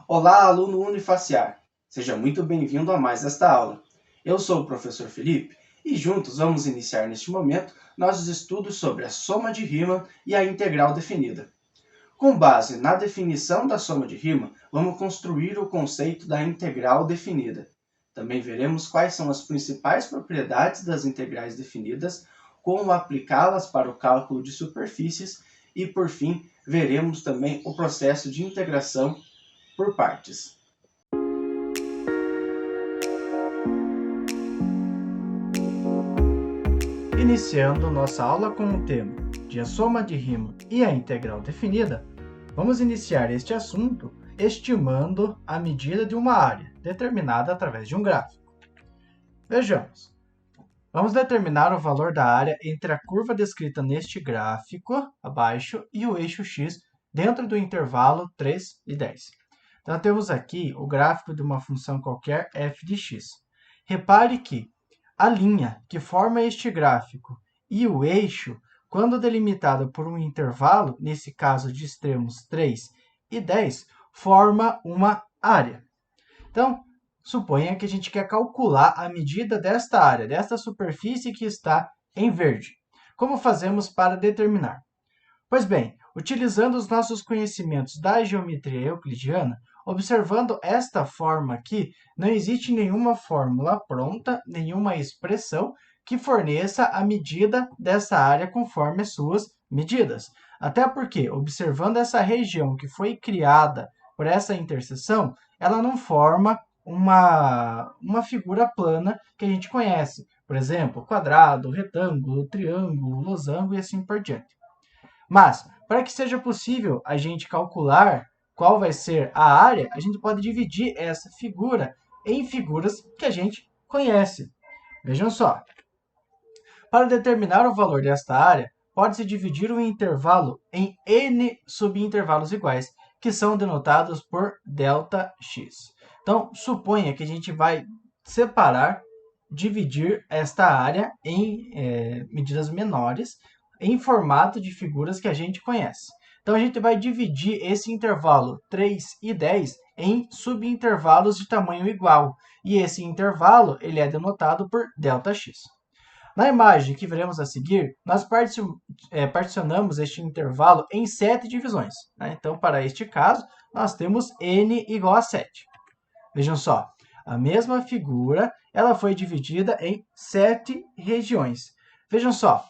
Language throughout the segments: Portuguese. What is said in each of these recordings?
Olá, aluno Unifaciar! Seja muito bem-vindo a mais esta aula. Eu sou o professor Felipe e juntos vamos iniciar neste momento nossos estudos sobre a soma de rima e a integral definida. Com base na definição da soma de rima, vamos construir o conceito da integral definida. Também veremos quais são as principais propriedades das integrais definidas, como aplicá-las para o cálculo de superfícies e, por fim, veremos também o processo de integração por partes. Iniciando nossa aula com o tema de a soma de rima e a integral definida, vamos iniciar este assunto estimando a medida de uma área, determinada através de um gráfico. Vejamos. Vamos determinar o valor da área entre a curva descrita neste gráfico, abaixo, e o eixo x dentro do intervalo 3 e 10. Então, temos aqui o gráfico de uma função qualquer f de x. Repare que a linha que forma este gráfico e o eixo, quando delimitada por um intervalo, nesse caso de extremos 3 e 10, forma uma área. Então, suponha que a gente quer calcular a medida desta área, desta superfície que está em verde. Como fazemos para determinar? Pois bem, utilizando os nossos conhecimentos da geometria euclidiana, observando esta forma aqui, não existe nenhuma fórmula pronta, nenhuma expressão que forneça a medida dessa área conforme as suas medidas. Até porque, observando essa região que foi criada por essa interseção, ela não forma uma figura plana que a gente conhece. Por exemplo, quadrado, retângulo, triângulo, losango e assim por diante. Mas, para que seja possível a gente calcular qual vai ser a área, a gente pode dividir essa figura em figuras que a gente conhece. Vejam só. Para determinar o valor desta área, pode-se dividir o intervalo em n subintervalos iguais, que são denotados por ΔX. Então, suponha que a gente vai separar, dividir esta área em medidas menores, em formato de figuras que a gente conhece. Então, a gente vai dividir esse intervalo 3 e 10 em subintervalos de tamanho igual. E esse intervalo ele é denotado por ΔX. Na imagem que veremos a seguir, nós particionamos este intervalo em 7 divisões. Então, para este caso, nós temos n igual a 7. Vejam só, a mesma figura ela foi dividida em 7 regiões. Vejam só,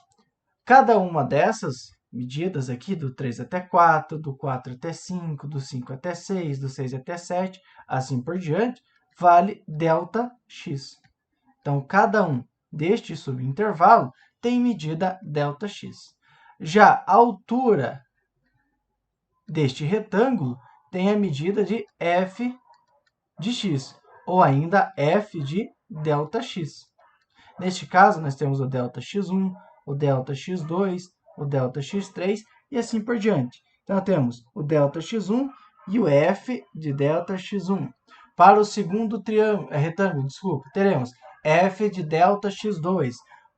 cada uma dessas medidas aqui, do 3 até 4, do 4 até 5, do 5 até 6, do 6 até 7, assim por diante, vale ΔX. Então, cada um deste subintervalo tem medida ΔX. Já a altura deste retângulo tem a medida de f de x, ou ainda f de ΔX. Neste caso, nós temos o ΔX1, o ΔX2, o ΔX3 e assim por diante. Então, temos o ΔX1 e o f de ΔX1. Para o segundo retângulo, teremos f de ΔX2.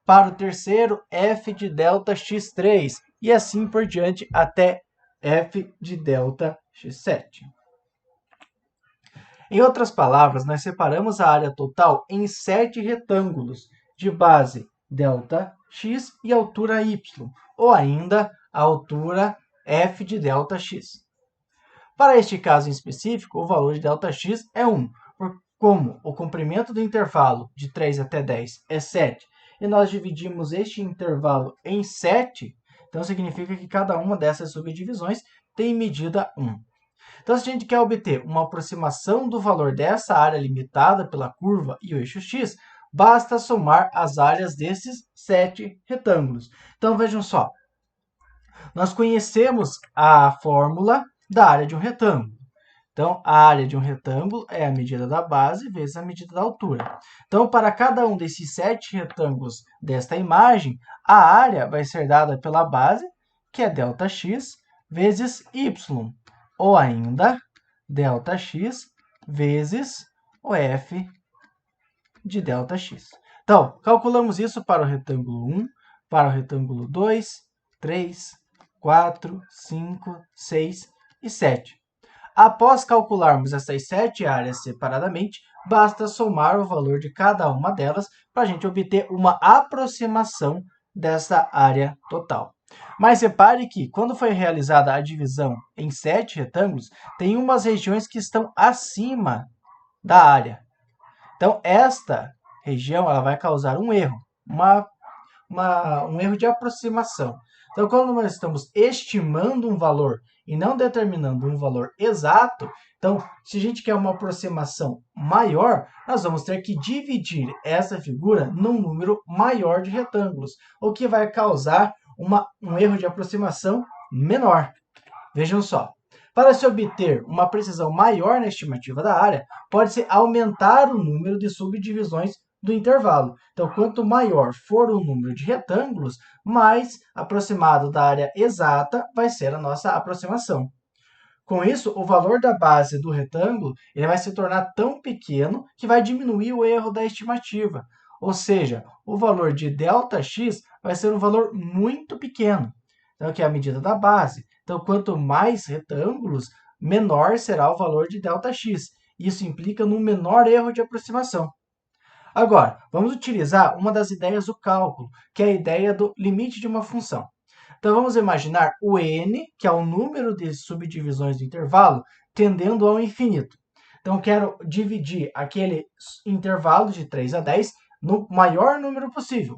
Para o terceiro, f de ΔX3. E assim por diante até f de ΔX7. Em outras palavras, nós separamos a área total em 7 retângulos de base ΔX e altura y, ou ainda a altura f de ΔX. Para este caso em específico, o valor de ΔX é 1, como o comprimento do intervalo de 3 até 10 é 7, e nós dividimos este intervalo em 7, então significa que cada uma dessas subdivisões tem medida 1. Então, se a gente quer obter uma aproximação do valor dessa área limitada pela curva e o eixo x, basta somar as áreas desses 7 retângulos. Então, vejam só. Nós conhecemos a fórmula da área de um retângulo. Então, a área de um retângulo é a medida da base vezes a medida da altura. Então, para cada um desses 7 retângulos desta imagem, a área vai ser dada pela base, que é ΔX, vezes y, ou ainda ΔX vezes o f de ΔX. Então, calculamos isso para o retângulo 1, para o retângulo 2, 3, 4, 5, 6 e 7. Após calcularmos essas 7 áreas separadamente, basta somar o valor de cada uma delas para a gente obter uma aproximação dessa área total. Mas repare que, quando foi realizada a divisão em 7 retângulos, tem umas regiões que estão acima da área. Então, esta região ela vai causar um erro, um erro de aproximação. Então, quando nós estamos estimando um valor e não determinando um valor exato, então, se a gente quer uma aproximação maior, nós vamos ter que dividir essa figura num número maior de retângulos, o que vai causar um erro de aproximação menor. Vejam só. Para se obter uma precisão maior na estimativa da área, pode-se aumentar o número de subdivisões do intervalo. Então, quanto maior for o número de retângulos, mais aproximado da área exata vai ser a nossa aproximação. Com isso, o valor da base do retângulo ele vai se tornar tão pequeno que vai diminuir o erro da estimativa. Ou seja, o valor de ΔX vai ser um valor muito pequeno. Então, aqui é a medida da base. Então, quanto mais retângulos, menor será o valor de ΔX. Isso implica num menor erro de aproximação. Agora, vamos utilizar uma das ideias do cálculo, que é a ideia do limite de uma função. Então, vamos imaginar o n, que é o número de subdivisões do intervalo, tendendo ao infinito. Então, quero dividir aquele intervalo de 3 a 10 no maior número possível.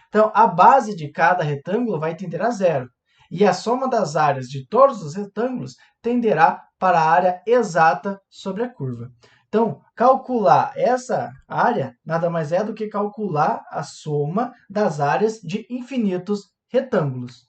Então, a base de cada retângulo vai tender a zero. E a soma das áreas de todos os retângulos tenderá para a área exata sobre a curva. Então, calcular essa área nada mais é do que calcular a soma das áreas de infinitos retângulos.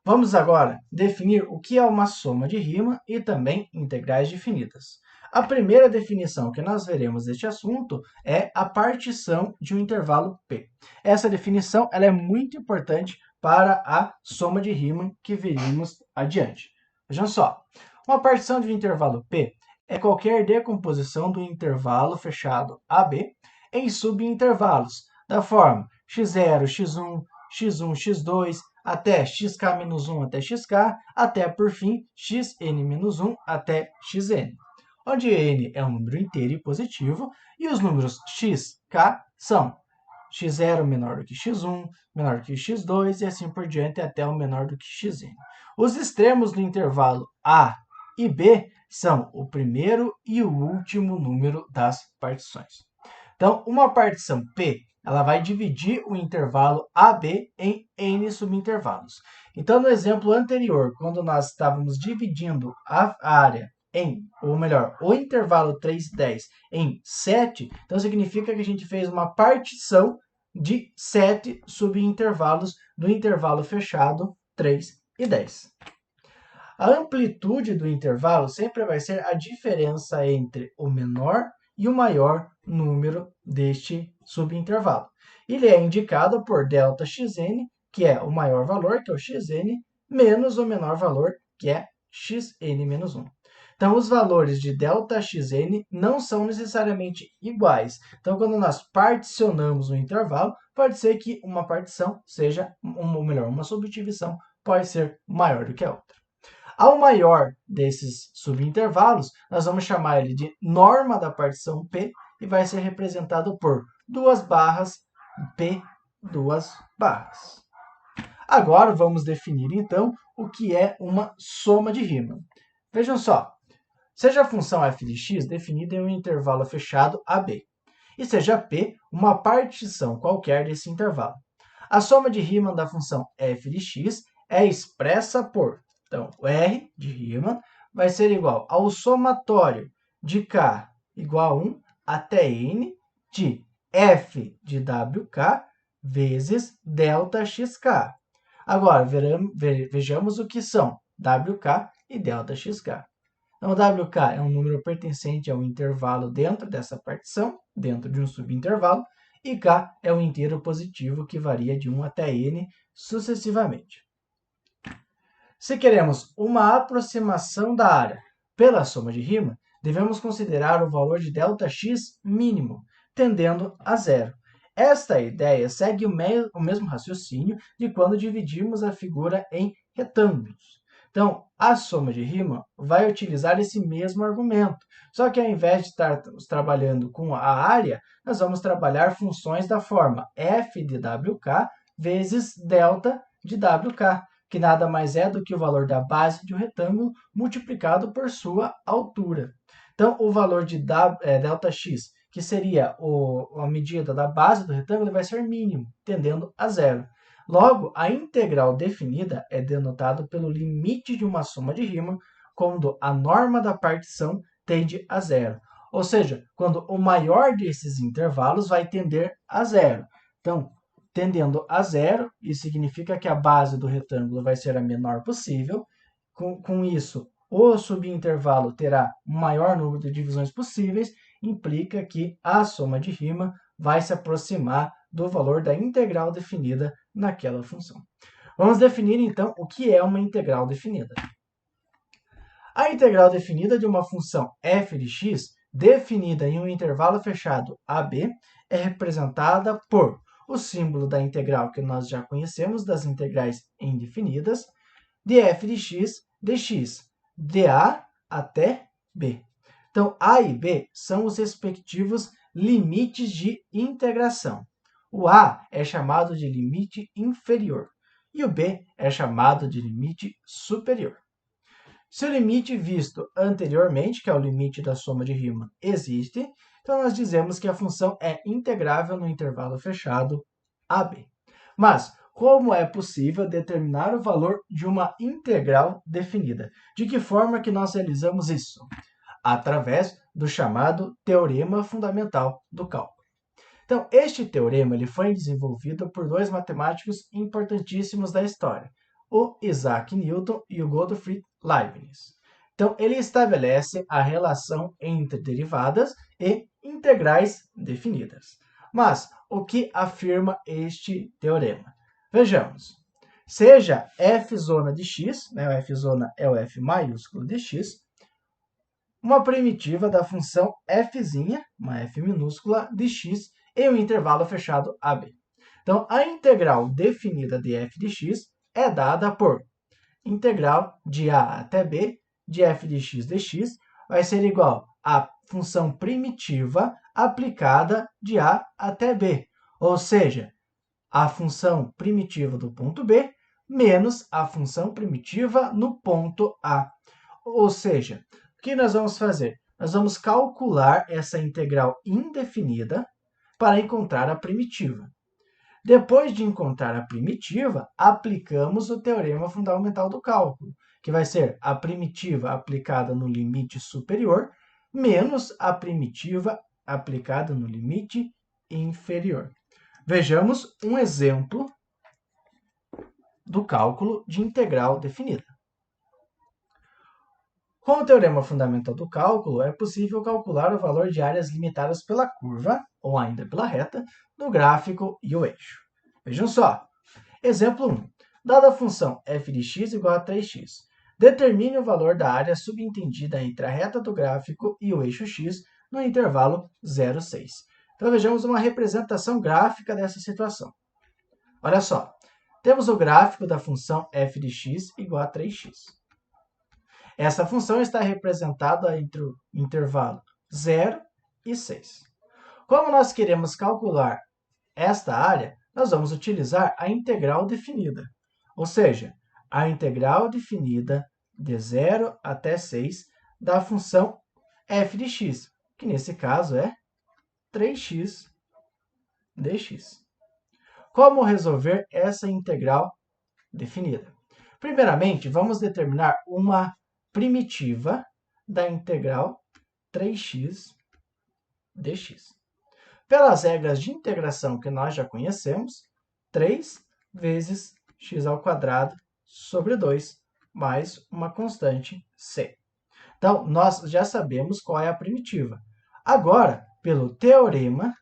Vamos agora definir o que é uma soma de Riemann e também integrais definidas. A primeira definição que nós veremos deste assunto é a partição de um intervalo P. Essa definição ela é muito importante para a soma de Riemann que veremos adiante. Vejam só, uma partição de um intervalo P é qualquer decomposição do intervalo fechado AB em subintervalos, da forma x0, x1, x1, x2, até xk-1 até xk, até, por fim, xn-1 até xn, onde n é um número inteiro e positivo, e os números x, k são x0 menor do que x1, menor do que x2, e assim por diante até o menor do que xn. Os extremos do intervalo a e b são o primeiro e o último número das partições. Então, uma partição P ela vai dividir o intervalo AB em n subintervalos. Então, no exemplo anterior, quando nós estávamos dividindo a área o intervalo 3, 10 em 7, então significa que a gente fez uma partição de 7 subintervalos do intervalo fechado 3 e 10. A amplitude do intervalo sempre vai ser a diferença entre o menor e o maior número deste subintervalo. Ele é indicado por ΔXn, que é o maior valor, que é o xn, menos o menor valor, que é xn-1. Então, os valores de ΔXn não são necessariamente iguais. Então, quando nós particionamos um intervalo, pode ser que uma partição seja, ou melhor, uma subdivisão pode ser maior do que a outra. Ao maior desses subintervalos, nós vamos chamar ele de norma da partição P e vai ser representado por duas barras P, duas barras. Agora, vamos definir, então, o que é uma soma de Riemann. Vejam só, seja a função f de x definida em um intervalo fechado AB, e seja P uma partição qualquer desse intervalo. A soma de Riemann da função f de x é expressa por, então, o R de Riemann vai ser igual ao somatório de K igual a 1 até N de f de WK vezes ΔXK. Agora, vejamos o que são WK e ΔXK. Então, WK é um número pertencente a um intervalo dentro dessa partição, dentro de um subintervalo, e K é um inteiro positivo que varia de 1 até N sucessivamente. Se queremos uma aproximação da área pela soma de Riemann, devemos considerar o valor de ΔX mínimo, tendendo a zero. Esta ideia segue o mesmo raciocínio de quando dividimos a figura em retângulos. Então, a soma de Riemann vai utilizar esse mesmo argumento, só que ao invés de estarmos trabalhando com a área, nós vamos trabalhar funções da forma f de wk vezes delta de wk, que nada mais é do que o valor da base de um retângulo multiplicado por sua altura. Então, o valor de Δx, que seria a medida da base do retângulo, vai ser mínimo, tendendo a zero. Logo, a integral definida é denotada pelo limite de uma soma de Riemann quando a norma da partição tende a zero. Ou seja, quando o maior desses intervalos vai tender a zero. Então, tendendo a zero, isso significa que a base do retângulo vai ser a menor possível. Com isso, o subintervalo terá o maior número de divisões possíveis, implica que a soma de Riemann vai se aproximar do valor da integral definida naquela função. Vamos definir, então, o que é uma integral definida. A integral definida de uma função f de x, definida em um intervalo fechado AB, é representada por o símbolo da integral que nós já conhecemos, das integrais indefinidas, de f de x dx, de a até b. Então, a e b são os respectivos limites de integração. O a é chamado de limite inferior e o b é chamado de limite superior. Se o limite visto anteriormente, que é o limite da soma de Riemann, existe, então nós dizemos que a função é integrável no intervalo fechado AB. Mas como é possível determinar o valor de uma integral definida? De que forma que nós realizamos isso? Através do chamado teorema fundamental do cálculo. Então, este teorema ele foi desenvolvido por dois matemáticos importantíssimos da história, o Isaac Newton e o Gottfried Leibniz. Então, ele estabelece a relação entre derivadas e integrais definidas. Mas, o que afirma este teorema? Vejamos. Seja f zona de x, o f zona é o f maiúsculo de x, uma primitiva da função f, uma f minúscula, de x em um intervalo fechado AB. Então, a integral definida de f de x é dada por integral de a até b de f de x dx vai ser igual à função primitiva aplicada de a até b, ou seja, a função primitiva do ponto B menos a função primitiva no ponto A. Ou seja, o que nós vamos fazer? Nós vamos calcular essa integral indefinida para encontrar a primitiva. Depois de encontrar a primitiva, aplicamos o teorema fundamental do cálculo, que vai ser a primitiva aplicada no limite superior menos a primitiva aplicada no limite inferior. Vejamos um exemplo do cálculo de integral definida. Com o teorema fundamental do cálculo, é possível calcular o valor de áreas limitadas pela curva, ou ainda pela reta, do gráfico e o eixo. Vejam só. Exemplo 1. Dada a função f de x igual a 3x, determine o valor da área subentendida entre a reta do gráfico e o eixo x no intervalo 0, 6. Então, vejamos uma representação gráfica dessa situação. Olha só, temos o gráfico da função f de x igual a 3x. Essa função está representada entre o intervalo 0 e 6. Como nós queremos calcular esta área, nós vamos utilizar a integral definida, ou seja, a integral definida de 0 até 6 da função f de x, que nesse caso é 3x dx. Como resolver essa integral definida? Primeiramente, vamos determinar uma primitiva da integral 3x dx. Pelas regras de integração que nós já conhecemos, 3 vezes x² sobre 2, mais uma constante c. Então, nós já sabemos qual é a primitiva. Agora, pelo teorema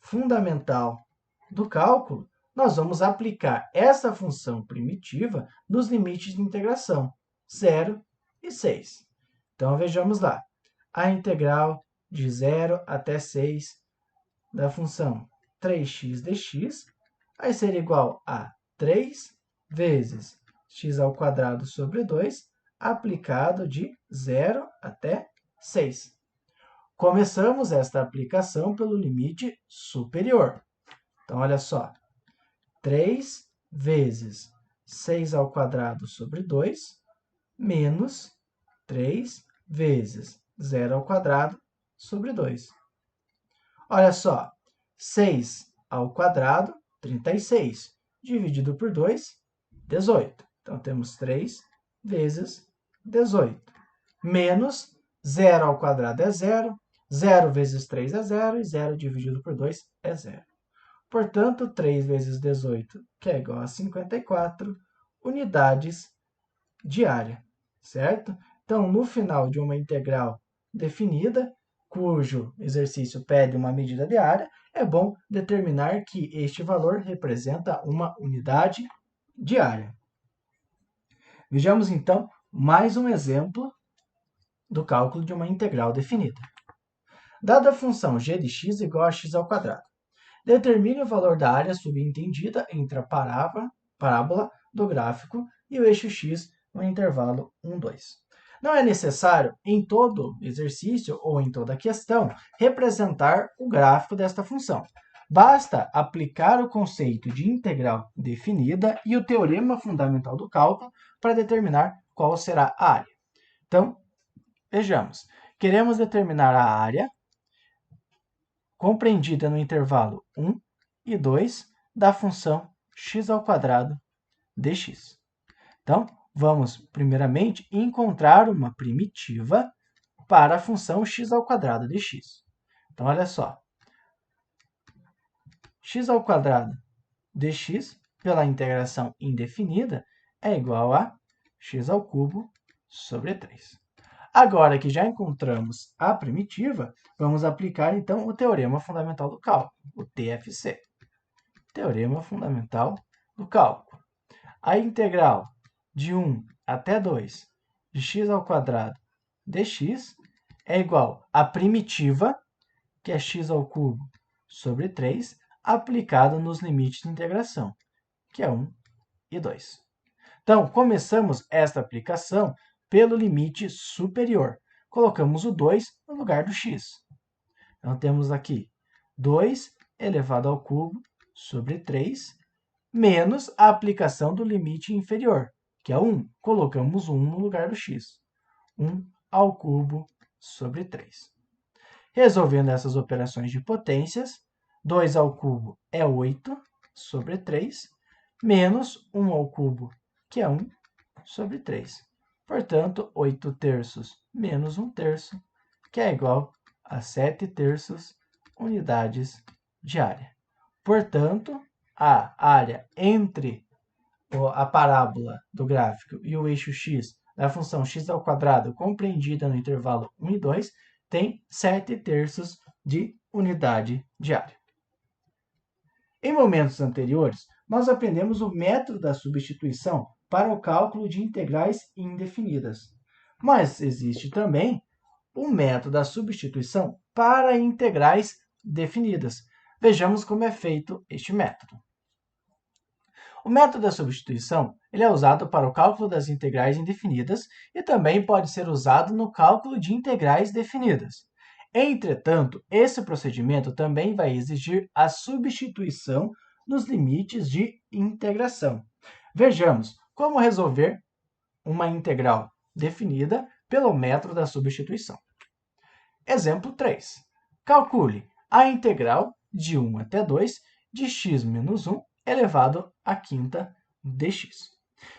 fundamental do cálculo, nós vamos aplicar essa função primitiva nos limites de integração, 0 e 6. Então, vejamos lá. A integral de 0 até 6 da função 3x dx vai ser igual a 3 vezes x² sobre 2, aplicado de 0 até 6. Começamos esta aplicação pelo limite superior. Então, olha só, 3 vezes 6² sobre 2 menos 3 vezes 0² sobre 2. Olha só, 6², 36, dividido por 2, 18. Então, temos 3 vezes 18. Menos 0² é 0, 0 vezes 3 é 0, e 0 dividido por 2 é 0. Portanto, 3 vezes 18, que é igual a 54, unidades de área, certo? Então, no final de uma integral definida, cujo exercício pede uma medida de área, é bom determinar que este valor representa uma unidade de área. Vejamos, então, mais um exemplo do cálculo de uma integral definida. Dada a função g de x igual a x², determine o valor da área subentendida entre a parábola do gráfico e o eixo x no intervalo 1, 2. Não é necessário, em todo exercício ou em toda questão, representar o gráfico desta função. Basta aplicar o conceito de integral definida e o teorema fundamental do cálculo para determinar qual será a área. Então, vejamos. Queremos determinar a área compreendida no intervalo 1 e 2 da função x² dx. Então, vamos, primeiramente, encontrar uma primitiva para a função x² dx. Então, olha só. x² dx, pela integração indefinida, é igual a x³ sobre 3. Agora que já encontramos a primitiva, vamos aplicar, então, o teorema fundamental do cálculo, o TFC. Teorema fundamental do cálculo. A integral de 1 até 2 de x² dx é igual à primitiva, que é x³ sobre 3, aplicada nos limites de integração, que é 1 e 2. Então, começamos esta aplicação pelo limite superior. Colocamos o 2 no lugar do x. Então, temos aqui 2 elevado ao cubo sobre 3, menos a aplicação do limite inferior, que é 1. Colocamos 1 no lugar do x. 1 ao cubo sobre 3. Resolvendo essas operações de potências, 2 ao cubo é 8 sobre 3, menos 1 ao cubo, que é 1 sobre 3. Portanto, 8/3 menos 1/3, que é igual a 7/3 unidades de área. Portanto, a área entre a parábola do gráfico e o eixo x da função x² compreendida no intervalo 1 e 2 tem 7/3 de unidade de área. Em momentos anteriores, nós aprendemos o método da substituição para o cálculo de integrais indefinidas. Mas existe também o método da substituição para integrais definidas. Vejamos como é feito este método. O método da substituição ele é usado para o cálculo das integrais indefinidas e também pode ser usado no cálculo de integrais definidas. Entretanto, esse procedimento também vai exigir a substituição nos limites de integração. Vejamos como resolver uma integral definida pelo método da substituição. Exemplo 3. Calcule a integral de 1 até 2 de x menos 1 elevado à quinta dx.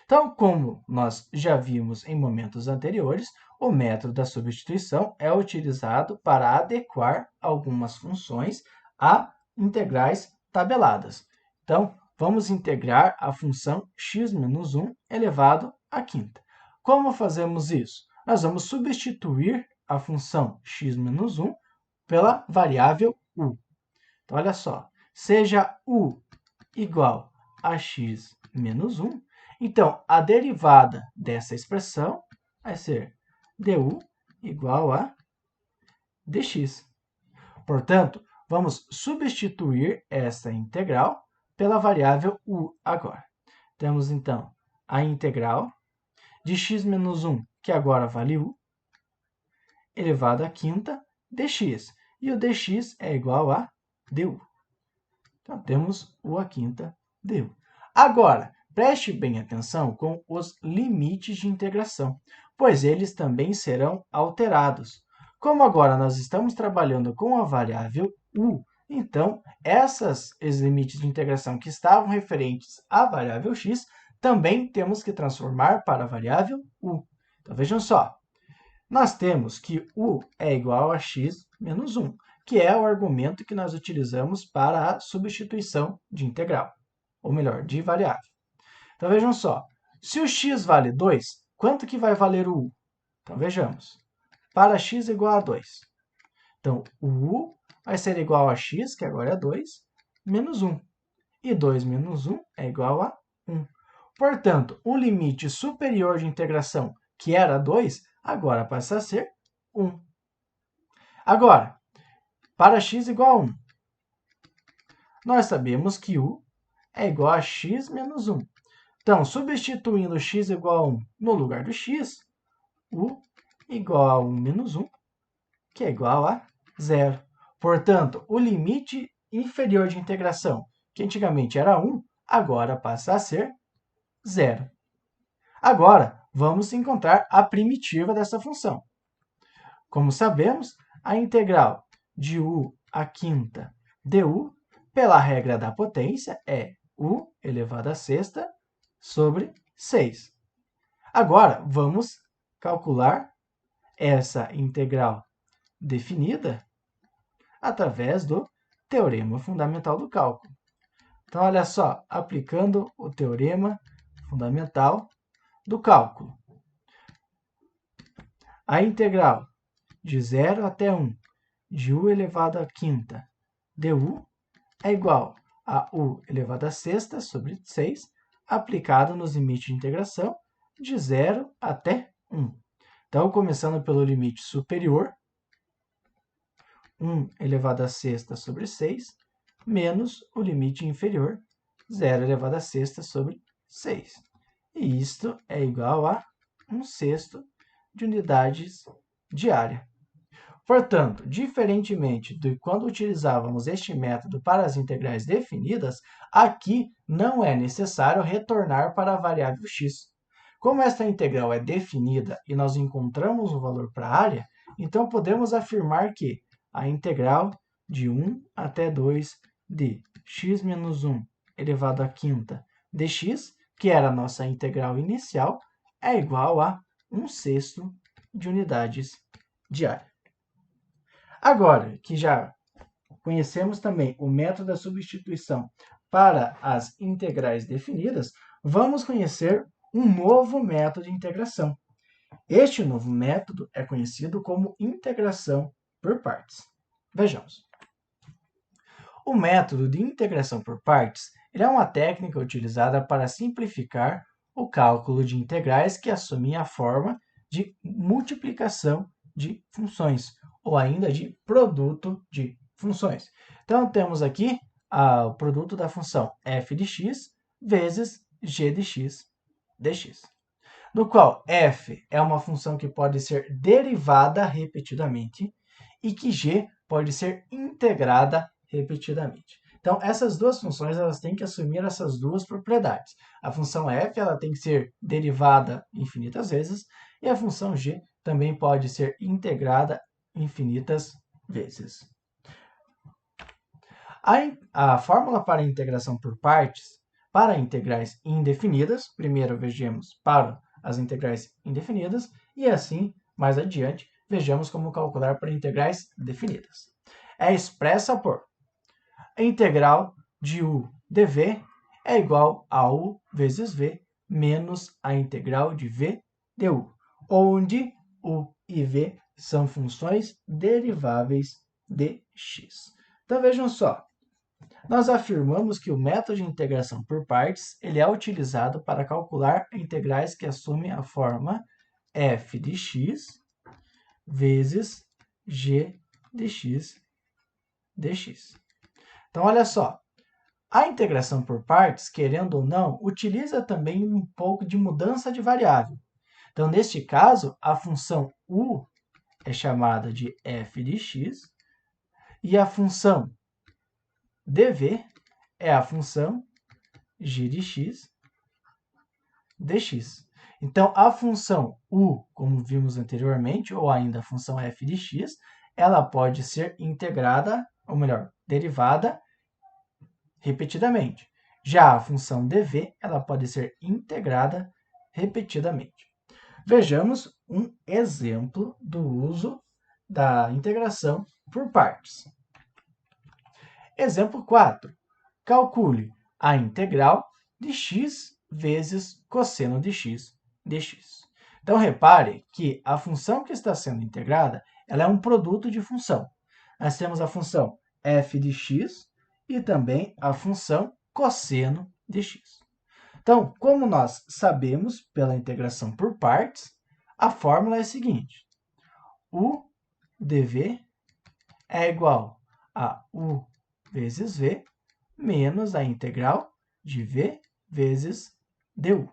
Então, como nós já vimos em momentos anteriores, o método da substituição é utilizado para adequar algumas funções a integrais tabeladas. Então, vamos integrar a função x menos 1 elevado à quinta. Como fazemos isso? Nós vamos substituir a função x menos 1 pela variável u. Então, olha só, seja u igual a x menos 1, então a derivada dessa expressão vai ser du igual a dx. Portanto, vamos substituir essa integral pela variável u agora. Temos, então, a integral de x menos 1, que agora vale u, elevado à quinta dx. E o dx é igual a du. Então, temos u à quinta du. Agora, preste bem atenção com os limites de integração, pois eles também serão alterados. Como agora nós estamos trabalhando com a variável u, então, esses limites de integração que estavam referentes à variável x, também temos que transformar para a variável u. Então, vejam só, nós temos que u é igual a x menos 1, que é o argumento que nós utilizamos para a substituição de integral, ou melhor, de variável. Então, vejam só, se o x vale 2, quanto que vai valer o u? Então, vejamos, para x igual a 2. Então, o u vai ser igual a x, que agora é 2, menos 1. E 2 menos 1 é igual a 1. Portanto, o limite superior de integração, que era 2, agora passa a ser 1. Agora, para x igual a 1, nós sabemos que u é igual a x menos 1. Então, substituindo x igual a 1 no lugar do x, u igual a 1 menos 1, que é igual a 0. Portanto, o limite inferior de integração, que antigamente era 1, agora passa a ser 0. Agora, vamos encontrar a primitiva dessa função. Como sabemos, a integral de u à quinta du, pela regra da potência, é u elevado à sexta sobre 6. Agora, vamos calcular essa integral definida através do teorema fundamental do cálculo. Então, olha só, aplicando o teorema fundamental do cálculo. A integral de 0 até 1 de u elevado à quinta du é igual a u elevado à sexta sobre 6, aplicado nos limites de integração de 0 até 1. Então, começando pelo limite superior, 1 elevado à sexta sobre 6, menos o limite inferior, 0 elevado à sexta sobre 6. E isto é igual a 1/6 de unidades de área. Portanto, diferentemente de quando utilizávamos este método para as integrais definidas, aqui não é necessário retornar para a variável x. Como esta integral é definida e nós encontramos o valor para a área, então podemos afirmar que a integral de 1 até 2 de x menos 1 elevado à quinta dx, que era a nossa integral inicial, é igual a 1/6 de unidades de área. Agora que já conhecemos também o método da substituição para as integrais definidas, vamos conhecer um novo método de integração. Este novo método é conhecido como integração por partes. Vejamos. O método de integração por partes é uma técnica utilizada para simplificar o cálculo de integrais que assumem a forma de multiplicação de funções, ou ainda de produto de funções. Então, temos aqui o produto da função f de x vezes g de x dx, no qual f é uma função que pode ser derivada repetidamente e que g pode ser integrada repetidamente. Então, essas duas funções elas têm que assumir essas duas propriedades. A função f ela tem que ser derivada infinitas vezes e a função g também pode ser integrada infinitas vezes. A fórmula para integração por partes para integrais indefinidas, primeiro vejamos para as integrais indefinidas e assim, mais adiante, vejamos como calcular para integrais definidas. É expressa por a integral de u dv é igual a u vezes v menos a integral de v du, onde u e v são funções deriváveis de x. Então, vejam só, nós afirmamos que o método de integração por partes ele é utilizado para calcular integrais que assumem a forma f de x vezes g de x dx. Então, olha só, A integração por partes, querendo ou não, utiliza também um pouco de mudança de variável. Então, neste caso, a função u é chamada de f de x e a função dv é a função g de x dx. Então, a função u, como vimos anteriormente, ou ainda a função f de x, ela pode ser integrada, ou melhor, derivada repetidamente. Já a função dv, ela pode ser integrada repetidamente. Vejamos um exemplo do uso da integração por partes. Exemplo 4. Calcule a integral de x vezes cosseno de x dx. Então, repare que a função que está sendo integrada ela é um produto de função. Nós temos a função f de x e também a função cosseno de x. Então, como nós sabemos pela integração por partes, a fórmula é a seguinte. U dv é igual a u vezes v menos a integral de v vezes du.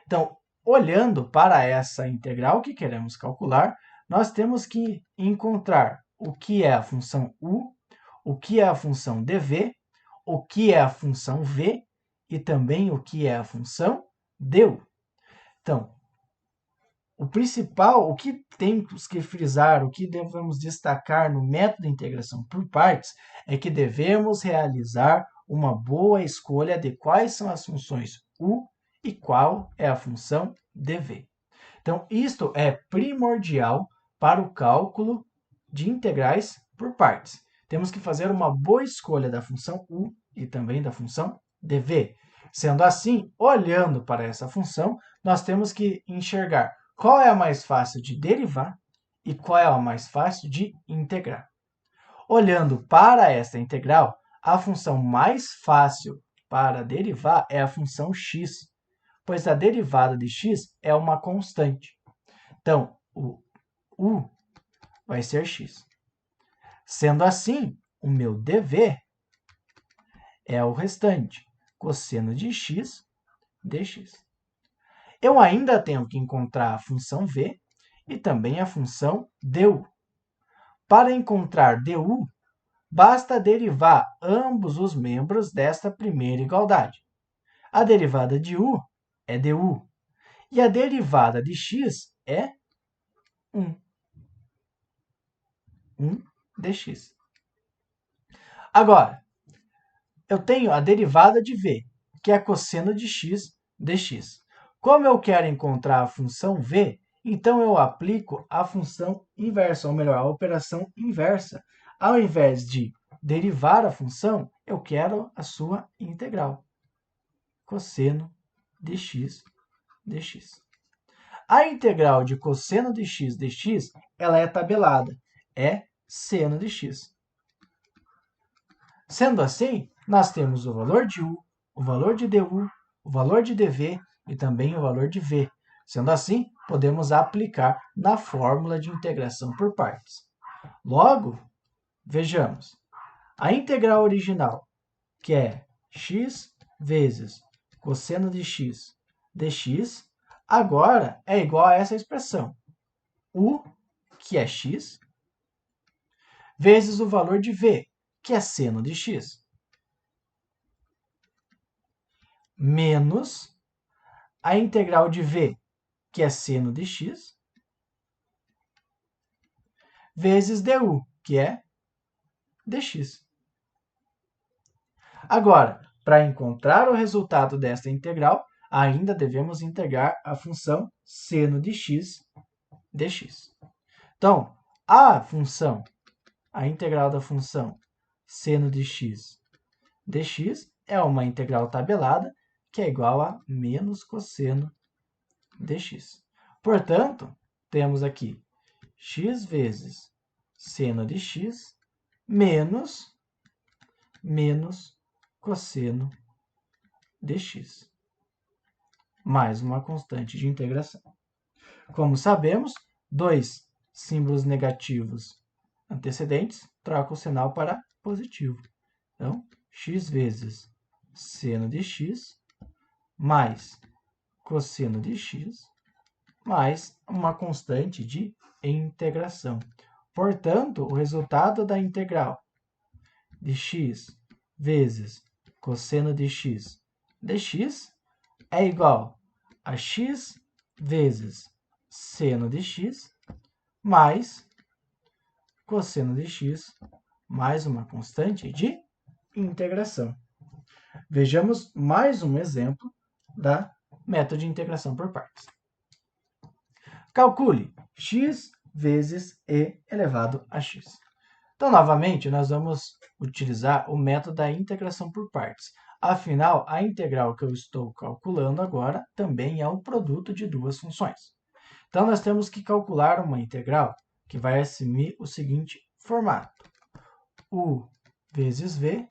Então, olhando para essa integral que queremos calcular, nós temos que encontrar o que é a função u, o que é a função dv, o que é a função v e também o que é a função du. Então, o principal, o que temos que frisar, o que devemos destacar no método de integração por partes é que devemos realizar uma boa escolha de quais são as funções u e qual é a função dv. Então, isto é primordial para o cálculo de integrais por partes. Temos que fazer uma boa escolha da função u e também da função dv. Sendo assim, olhando para essa função, nós temos que enxergar qual é a mais fácil de derivar e qual é a mais fácil de integrar. Olhando para esta integral, a função mais fácil para derivar é a função x, pois a derivada de x é uma constante. Então, o u vai ser x. Sendo assim, o meu dv é o restante, cosseno de x dx. Eu ainda tenho que encontrar a função v e também a função du. Para encontrar du, basta derivar ambos os membros desta primeira igualdade. A derivada de u é du e a derivada de x é 1. 1 dx. Agora, eu tenho a derivada de v, que é cosseno de x dx. Como eu quero encontrar a função v, então eu aplico a função inversa, ou melhor, a operação inversa. Ao invés de derivar a função, eu quero a sua integral. Cosseno de x dx. A integral de cosseno de x dx, ela é tabelada, é seno de x. Sendo assim, nós temos o valor de u, o valor de du, o valor de dv e também o valor de v. Sendo assim, podemos aplicar na fórmula de integração por partes. Logo, vejamos, a integral original, que é x vezes cosseno de x dx, agora é igual a essa expressão, u, que é x, vezes o valor de v, que é seno de x, menos a integral de v, que é seno de x, vezes du, que é dx. Agora, para encontrar o resultado desta integral, ainda devemos integrar a função seno de x dx. Então, a integral da função seno de x dx é uma integral tabelada que é igual a menos cosseno dx. Portanto, temos aqui x vezes seno de x menos cosseno dx, mais uma constante de integração. Como sabemos, dois símbolos negativos antecedentes trocam o sinal para positivo. Então, x vezes seno de x mais cosseno de x mais uma constante de integração. Portanto, o resultado da integral de x vezes cosseno de x dx é igual a x vezes seno de x mais cosseno de x mais uma constante de integração. Vejamos mais um exemplo da método de integração por partes. Calcule x vezes e elevado a x. Então, novamente, nós vamos utilizar o método da integração por partes. Afinal, a integral que eu estou calculando agora também é um produto de duas funções. Então, nós temos que calcular uma integral que vai assumir o seguinte formato. U vezes v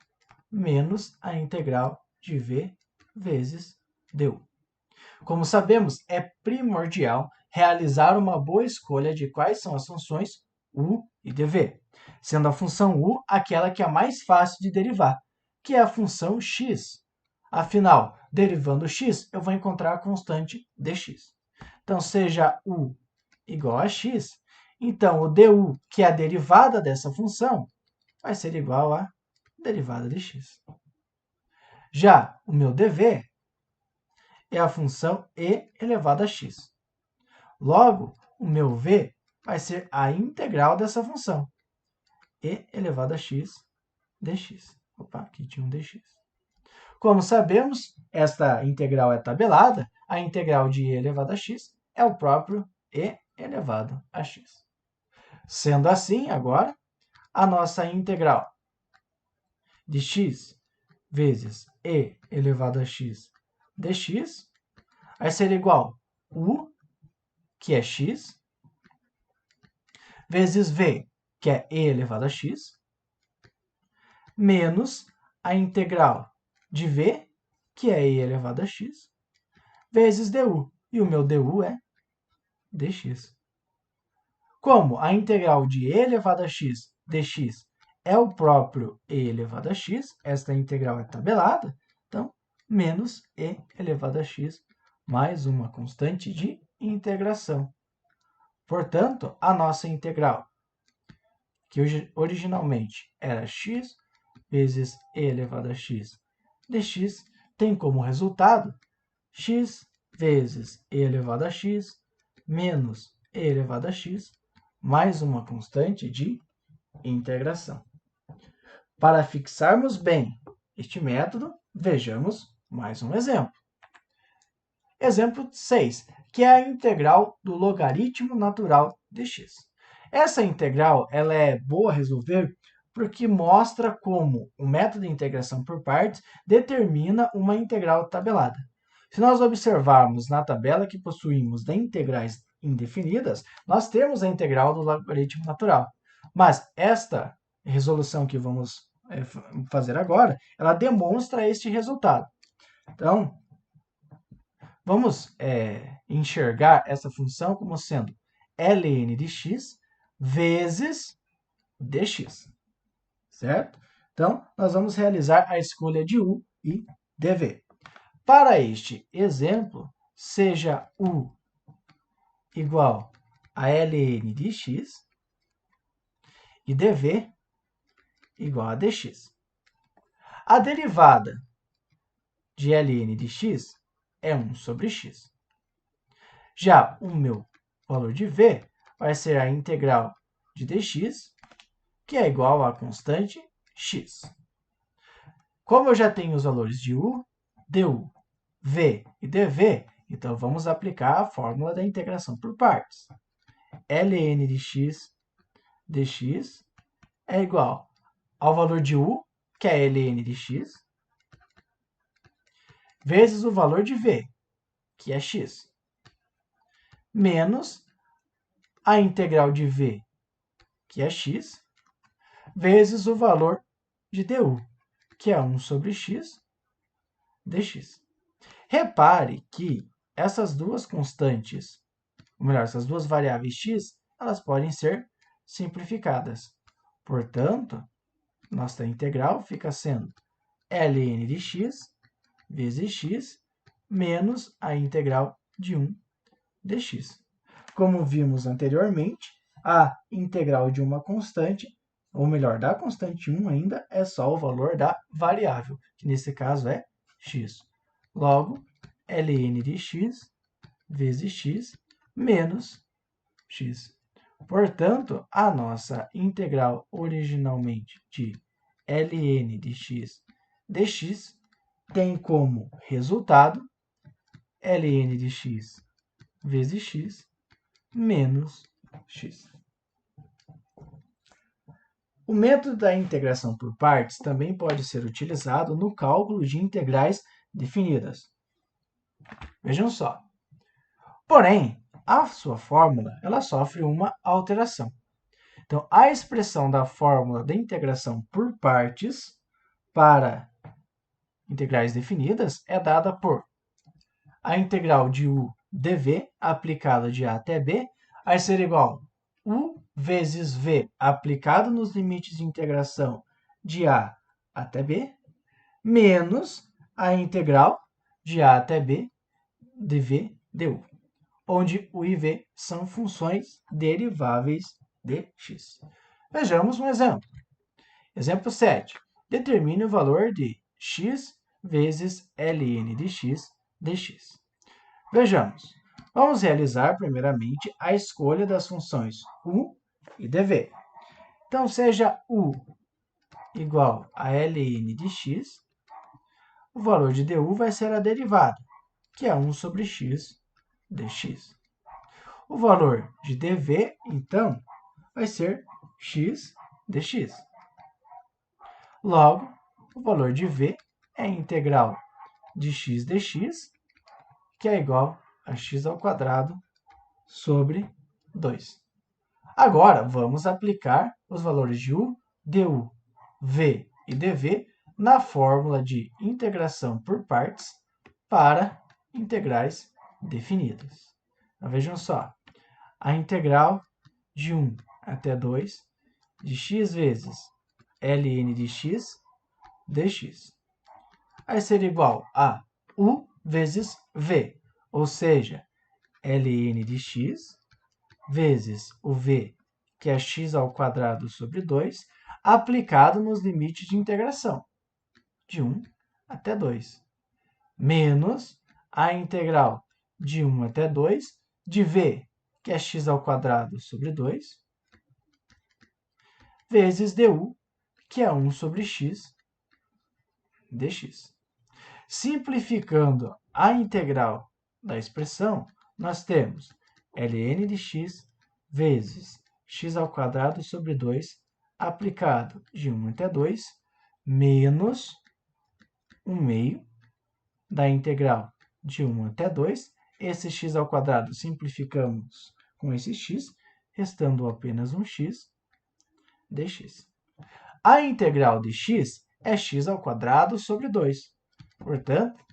menos a integral de v vezes du. Como sabemos, é primordial realizar uma boa escolha de quais são as funções u e dv, sendo a função u aquela que é a mais fácil de derivar, que é a função x. Afinal, derivando x, eu vou encontrar a constante dx. Então, seja u igual a x, então o du, que é a derivada dessa função, vai ser igual a derivada de x. Já o meu dv é a função e elevado a x. Logo, o meu v vai ser a integral dessa função, e elevado a x dx. Opa, aqui tinha um dx. Como sabemos, esta integral é tabelada, a integral de e elevado a x é o próprio e elevado a x. Sendo assim, agora, a nossa integral de x vezes e elevado a x dx vai ser igual a u, que é x, vezes v, que é e elevado a x, menos a integral de v, que é e elevado a x, vezes du. E o meu du é dx. Como a integral de e elevado a x dx é o próprio e elevado a x, esta integral é tabelada, então, menos e elevado a x mais uma constante de integração. Portanto, a nossa integral, que originalmente era x vezes e elevado a x dx, tem como resultado x vezes e elevado a x menos e elevado a x mais uma constante de integração. Para fixarmos bem este método, vejamos mais um exemplo. Exemplo 6, que é a integral do logaritmo natural de x. Essa integral ela é boa a resolver porque mostra como o método de integração por partes determina uma integral tabelada. Se nós observarmos na tabela que possuímos de integrais indefinidas, nós temos a integral do logaritmo natural. Mas esta resolução que vamos fazer agora, ela demonstra este resultado. Então, vamos enxergar essa função como sendo ln de x vezes dx, certo? Então, nós vamos realizar a escolha de u e dv. Para este exemplo, seja u igual a ln de x e dv igual a dx. A derivada de ln de x é 1 sobre x. Já o meu valor de v vai ser a integral de dx, que é igual à constante x. Como eu já tenho os valores de u, du, v e dv, então vamos aplicar a fórmula da integração por partes. ln de x dx é igual ao valor de u, que é ln de x, vezes o valor de v, que é x, menos a integral de v, que é x, vezes o valor de du, que é 1 sobre x dx. Repare que essas duas constantes, ou melhor, essas duas variáveis x, elas podem ser simplificadas. Portanto, nossa integral fica sendo ln de x vezes x menos a integral de 1 dx. Como vimos anteriormente, a integral de uma constante, ou melhor, da constante 1 ainda, é só o valor da variável, que nesse caso é x. Logo, ln de x vezes x menos x. Portanto, a nossa integral originalmente de ln de x dx tem como resultado ln de x vezes x menos x. O método da integração por partes também pode ser utilizado no cálculo de integrais definidas. Vejam só. Porém, a sua fórmula ela sofre uma alteração. Então, a expressão da fórmula da integração por partes para integrais definidas é dada por a integral de u dv aplicada de a até b vai ser igual a u vezes v aplicado nos limites de integração de a até b menos a integral de a até b dv du, onde u e v são funções deriváveis de x. Vejamos um exemplo. Exemplo 7. Determine o valor de x vezes ln de x dx. Vejamos. Vamos realizar, primeiramente, a escolha das funções u e dv. Então, seja u igual a ln de x, o valor de du vai ser a derivada, que é 1 sobre x dx. O valor de dv, então, vai ser x dx. Logo, o valor de v é a integral de x dx, que é igual a x ao quadrado sobre 2. Agora, vamos aplicar os valores de u, du, v e dv na fórmula de integração por partes para integrais definidas. Então, vejam só. A integral de 1 até 2 de x vezes ln de x dx vai ser igual a u vezes v, ou seja, ln de x vezes o v, que é x ao quadrado sobre 2, aplicado nos limites de integração, de 1 até 2, menos a integral de 1 até 2 de v, que é x ao quadrado sobre 2, vezes du, que é 1 sobre x dx. Simplificando a integral da expressão, nós temos ln de x vezes x ao quadrado sobre 2 aplicado de 1 até 2 menos 1 meio da integral de 1 até 2. Esse x ao quadrado simplificamos com esse x, restando apenas um x dx. A integral de x é x ao quadrado sobre 2. Portanto,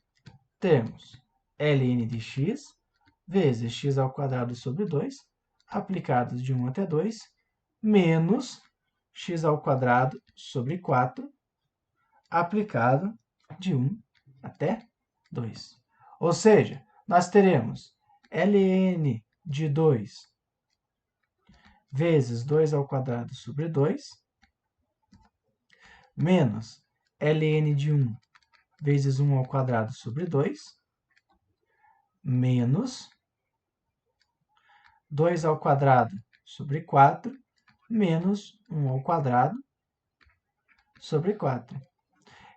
temos ln de x vezes x ao quadrado sobre 2, aplicados de 1 até 2, menos x ao quadrado sobre 4, aplicado de 1 até 2. Ou seja, nós teremos ln de 2 vezes 2 ao quadrado sobre 2, menos ln de 1 vezes 1 ao quadrado sobre 2, menos 2 ao quadrado sobre 4, menos 1 ao quadrado sobre 4.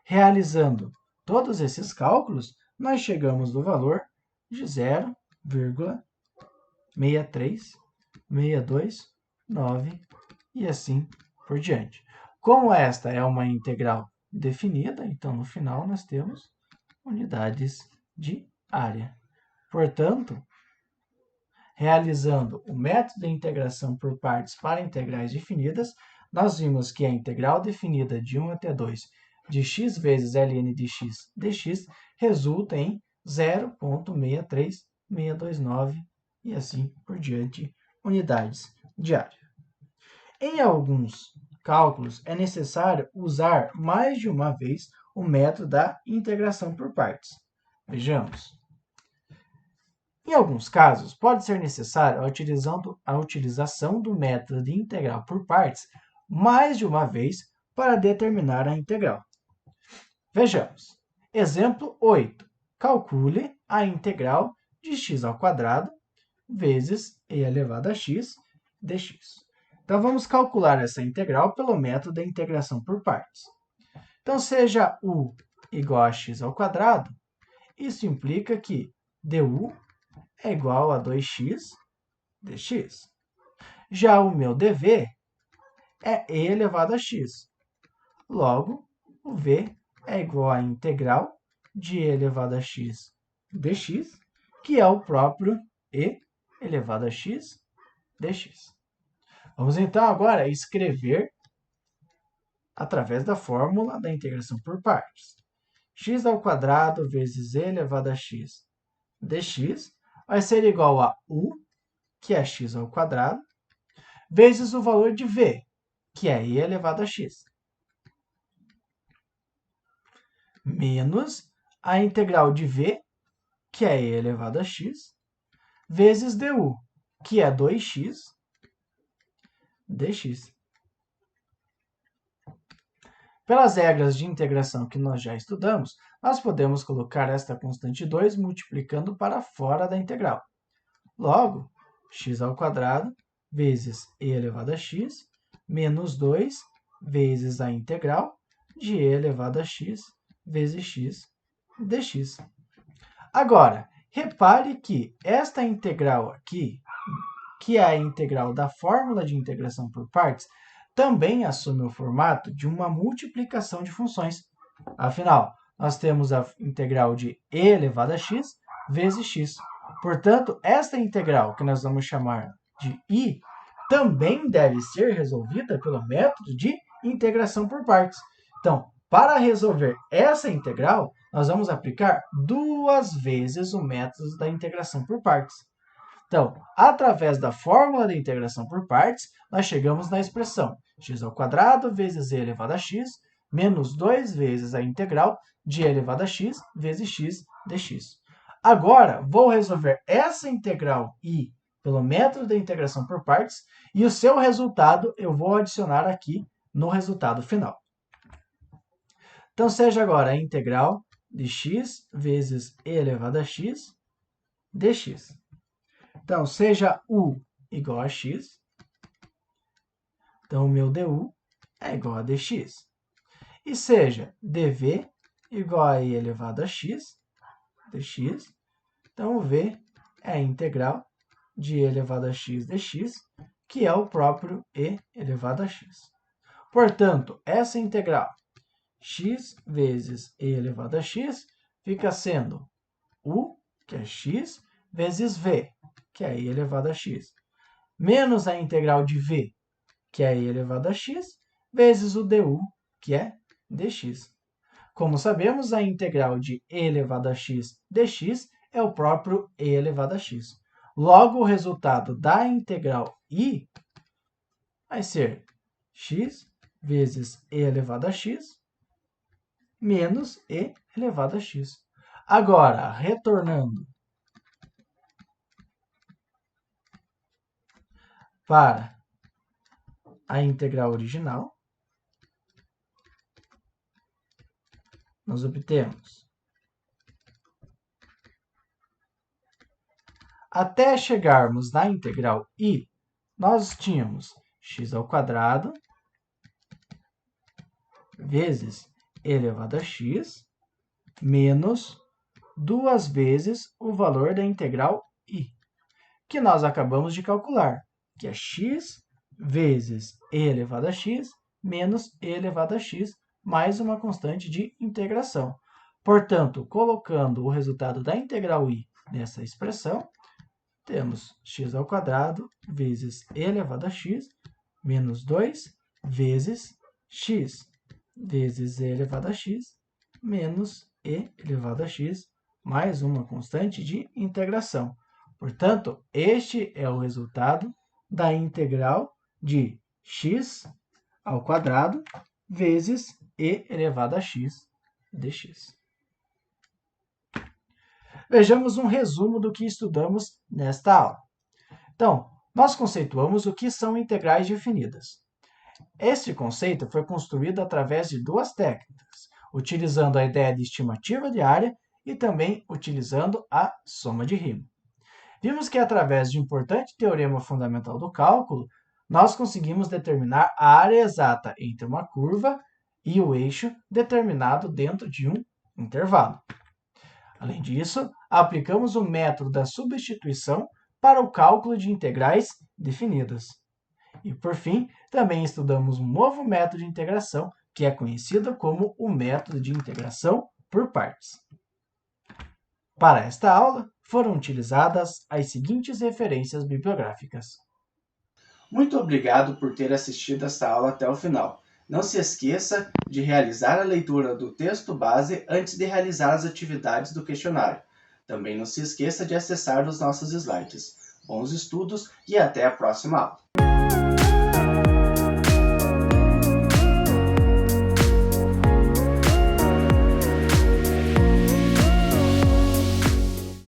Realizando todos esses cálculos, nós chegamos no valor de 0,63629 e assim por diante. Como esta é uma integral definida, então no final nós temos unidades de área. Portanto, realizando o método de integração por partes para integrais definidas, nós vimos que a integral definida de 1 até 2 de x vezes ln de x dx resulta em 0,63629 e assim por diante unidades de área. Em alguns cálculos, é necessário usar mais de uma vez o método da integração por partes. Vejamos. Em alguns casos, pode ser necessário a utilização do método de integral por partes mais de uma vez para determinar a integral. Vejamos. Exemplo 8. Calcule a integral de x² vezes e elevado a x dx. Então, vamos calcular essa integral pelo método da integração por partes. Então, seja u igual a x², isso implica que du é igual a 2x dx. Já o meu dv é e elevado a x. Logo, o v é igual à integral de e elevado a x dx, que é o próprio e elevado a x dx. Vamos então agora escrever através da fórmula da integração por partes. x² vezes e elevado a x dx vai ser igual a u, que é x², vezes o valor de v, que é e elevado a x, menos a integral de v, que é e elevado a x, vezes du, que é 2x dx. Pelas regras de integração que nós já estudamos, nós podemos colocar esta constante 2 multiplicando para fora da integral. Logo, x² vezes e elevado a x, menos 2 vezes a integral de e elevado a x vezes x dx. Agora, repare que esta integral aqui, que é a integral da fórmula de integração por partes, também assume o formato de uma multiplicação de funções. Afinal, nós temos a integral de e elevado a x vezes x. Portanto, esta integral, que nós vamos chamar de i, também deve ser resolvida pelo método de integração por partes. Então, para resolver essa integral, nós vamos aplicar duas vezes o método da integração por partes. Então, através da fórmula da integração por partes, nós chegamos na expressão x² vezes e elevado a x, menos 2 vezes a integral de e elevado a x vezes x dx. Agora, vou resolver essa integral i pelo método da integração por partes e o seu resultado eu vou adicionar aqui no resultado final. Então, seja agora a integral de x vezes e elevado a x dx. Então, seja u igual a x, então o meu du é igual a dx. E seja dv igual a e elevado a x dx, então o v é a integral de e elevado a x dx, que é o próprio e elevado a x. Portanto, essa integral x vezes e elevado a x fica sendo u, que é x, vezes v, que é e elevado a x, menos a integral de v, que é e elevado a x, vezes o du, que é dx. Como sabemos, a integral de e elevado a x dx é o próprio e elevado a x. Logo, o resultado da integral i vai ser x vezes e elevado a x menos e elevado a x. Agora, retornando para a integral original, nós obtemos, até chegarmos na integral i, nós tínhamos x² vezes e elevado a x menos 2 vezes o valor da integral i, que nós acabamos de calcular, que é x vezes e elevado a x menos e elevado a x mais uma constante de integração. Portanto, colocando o resultado da integral i nessa expressão, temos x² vezes e elevado a x menos 2 vezes x vezes e elevado a x menos e elevado a x mais uma constante de integração. Portanto, este é o resultado da integral de x² vezes e elevado a x dx. Vejamos um resumo do que estudamos nesta aula. Então, nós conceituamos o que são integrais definidas. Este conceito foi construído através de duas técnicas, utilizando a ideia de estimativa de área e também utilizando a soma de Riemann. Vimos que, através de um importante teorema fundamental do cálculo, nós conseguimos determinar a área exata entre uma curva e o eixo determinado dentro de um intervalo. Além disso, aplicamos o método da substituição para o cálculo de integrais definidas. E, por fim, também estudamos um novo método de integração, que é conhecido como o método de integração por partes. Para esta aula, foram utilizadas as seguintes referências bibliográficas. Muito obrigado por ter assistido esta aula até o final. Não se esqueça de realizar a leitura do texto base antes de realizar as atividades do questionário. Também não se esqueça de acessar os nossos slides. Bons estudos e até a próxima aula!